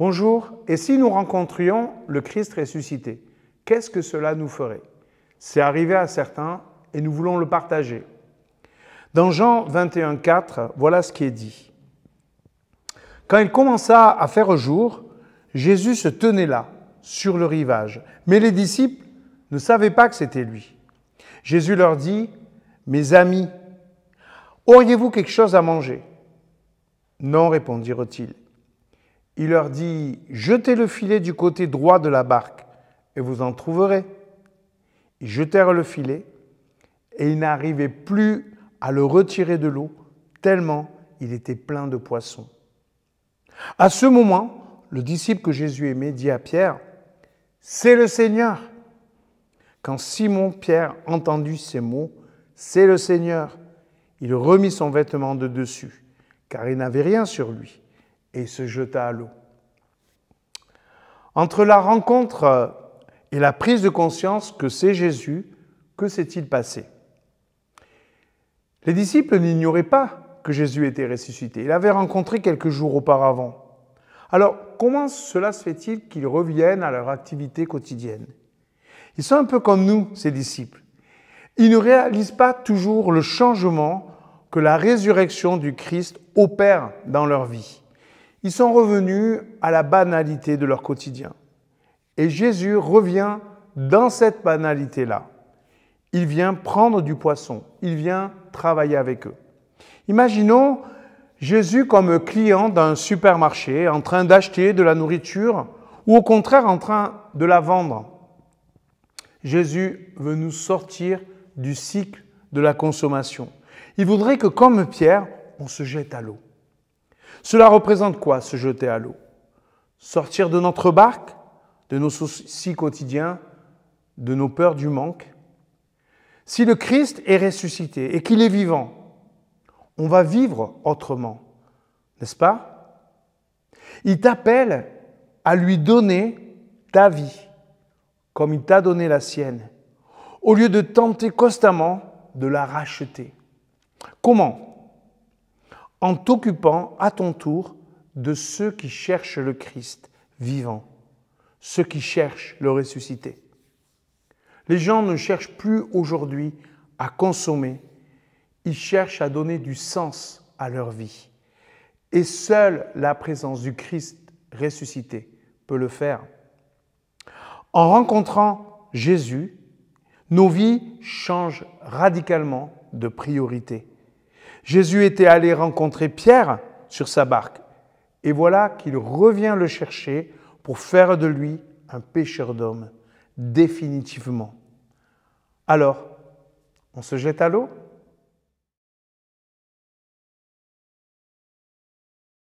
Bonjour, et si nous rencontrions le Christ ressuscité, qu'est-ce que cela nous ferait? C'est arrivé à certains et nous voulons le partager. Dans Jean 21,4, voilà ce qui est dit. Quand il commença à faire jour, Jésus se tenait là, sur le rivage, mais les disciples ne savaient pas que c'était lui. Jésus leur dit, « Mes amis, auriez-vous quelque chose à manger ?» Non, répondirent-ils. Il leur dit, « Jetez le filet du côté droit de la barque, et vous en trouverez. » Ils jetèrent le filet, et ils n'arrivaient plus à le retirer de l'eau, tellement il était plein de poissons. À ce moment, le disciple que Jésus aimait dit à Pierre, « C'est le Seigneur !» Quand Simon-Pierre entendit ces mots, « C'est le Seigneur !» il remit son vêtement de dessus, car il n'avait rien sur lui, et il se jeta à l'eau. Entre la rencontre et la prise de conscience que c'est Jésus, que s'est-il passé? Les disciples n'ignoraient pas que Jésus était ressuscité. Ils l'avaient rencontré quelques jours auparavant. Alors, comment cela se fait-il qu'ils reviennent à leur activité quotidienne? Ils sont un peu comme nous, ces disciples. Ils ne réalisent pas toujours le changement que la résurrection du Christ opère dans leur vie. Ils sont revenus à la banalité de leur quotidien. Et Jésus revient dans cette banalité-là. Il vient prendre du poisson. Il vient travailler avec eux. Imaginons Jésus comme client d'un supermarché en train d'acheter de la nourriture ou au contraire en train de la vendre. Jésus veut nous sortir du cycle de la consommation. Il voudrait que, comme Pierre, on se jette à l'eau. Cela représente quoi, se jeter à l'eau? Sortir de notre barque, de nos soucis quotidiens, de nos peurs du manque. Si le Christ est ressuscité et qu'il est vivant, on va vivre autrement, n'est-ce pas? Il t'appelle à lui donner ta vie, comme il t'a donné la sienne, au lieu de tenter constamment de la racheter. Comment? En t'occupant à ton tour de ceux qui cherchent le Christ vivant, ceux qui cherchent le ressuscité. Les gens ne cherchent plus aujourd'hui à consommer, ils cherchent à donner du sens à leur vie. Et seule la présence du Christ ressuscité peut le faire. En rencontrant Jésus, nos vies changent radicalement de priorité. Jésus était allé rencontrer Pierre sur sa barque, et voilà qu'il revient le chercher pour faire de lui un pêcheur d'hommes, définitivement. Alors, on se jette à l'eau ?